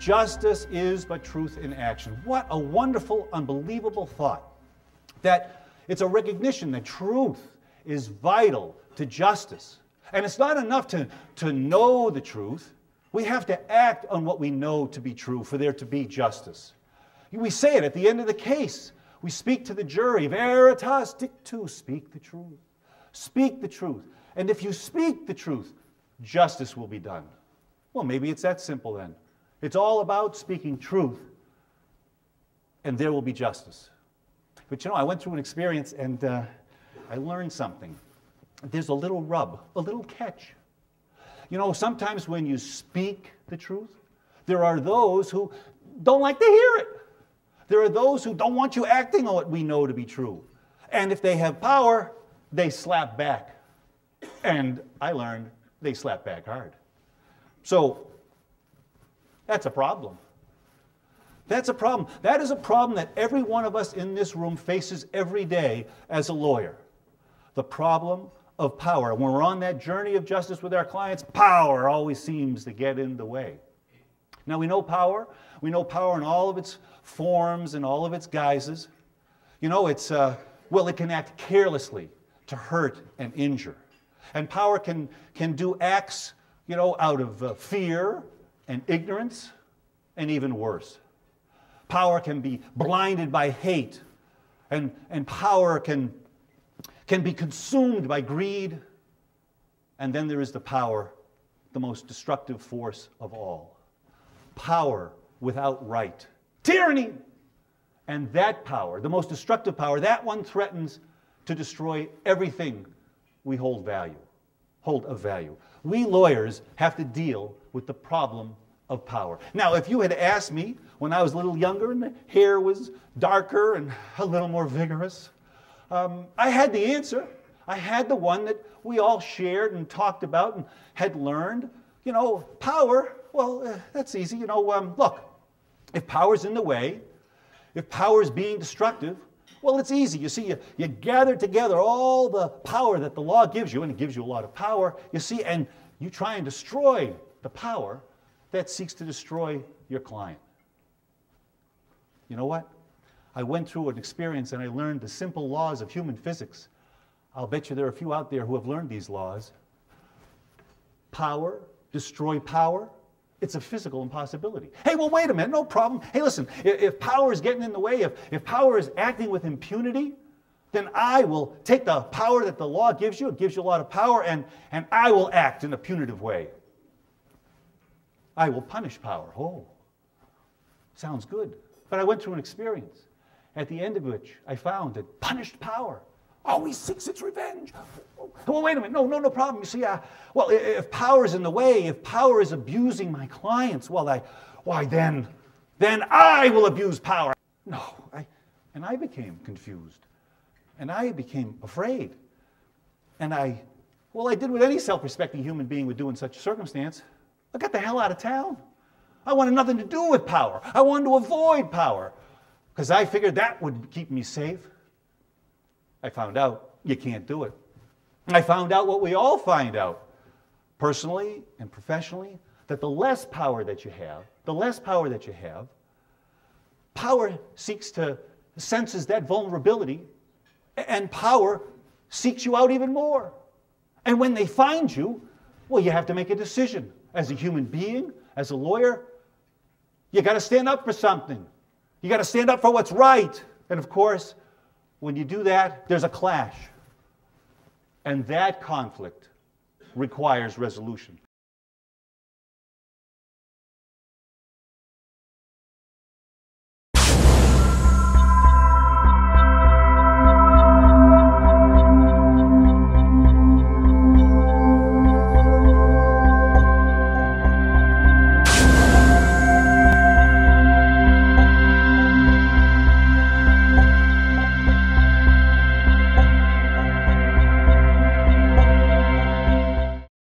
Justice is but truth in action. What a wonderful, unbelievable thought. That it's a recognition that truth is vital to justice. And it's not enough to know the truth. We have to act on what we know to be true for there to be justice. We say it at the end of the case. We speak to the jury, veritas dictu, speak the truth. Speak the truth. And if you speak the truth, justice will be done. Well, maybe it's that simple then. It's all about speaking truth, and there will be justice. But you know, I went through an experience, and I learned something. There's a little rub, a little catch. You know, sometimes when you speak the truth, there are those who don't like to hear it. There are those who don't want you acting on what we know to be true. And if they have power, they slap back. And I learned they slap back hard. So that's a problem. That's a problem. That is a problem that every one of us in this room faces every day as a lawyer. The problem of power. When we're on that journey of justice with our clients, power always seems to get in the way. Now we know power. We know power in all of its forms and all of its guises. You know, well, it can act carelessly to hurt and injure. And power can do acts, you know, out of fear and ignorance and even worse. Power can be blinded by hate, and power can be consumed by greed. And then there is the power, the most destructive force of all. Power without right. Tyranny! And that power, the most destructive power, that one threatens to destroy everything we hold of value. We lawyers have to deal with the problem of power. Now, if you had asked me when I was a little younger and the hair was darker and a little more vigorous, I had the answer. I had the one that we all shared and talked about and had learned. You know, power, well, that's easy. You know, look, if power's in the way, if power is being destructive, well, it's easy. You see, you gather together all the power that the law gives you, and it gives you a lot of power, you see, and you try and destroy the power that seeks to destroy your client. You know what? I went through an experience and I learned the simple laws of human physics. I'll bet you there are a few out there who have learned these laws. Power, destroy power, it's a physical impossibility. Hey, well, wait a minute, no problem. Hey, listen, if power is getting in the way, if power is acting with impunity, then I will take the power that the law gives you, it gives you a lot of power, and I will act in a punitive way. I will punish power. Oh, sounds good. But I went through an experience, at the end of which I found that punished power always seeks its revenge. Well, wait a minute, no problem. You see, well, if power is in the way, if power is abusing my clients, well, then I will abuse power. No, and I became confused, and I became afraid, and I did what any self-respecting human being would do in such a circumstance. I got the hell out of town. I wanted nothing to do with power. I wanted to avoid power because I figured that would keep me safe. I found out you can't do it. I found out what we all find out, personally and professionally, that the less power that you have, power senses that vulnerability, and power seeks you out even more. And when they find you, well, you have to make a decision. As a human being, as a lawyer, you got to stand up for something. You got to stand up for what's right. And of course, when you do that, there's a clash. And that conflict requires resolution.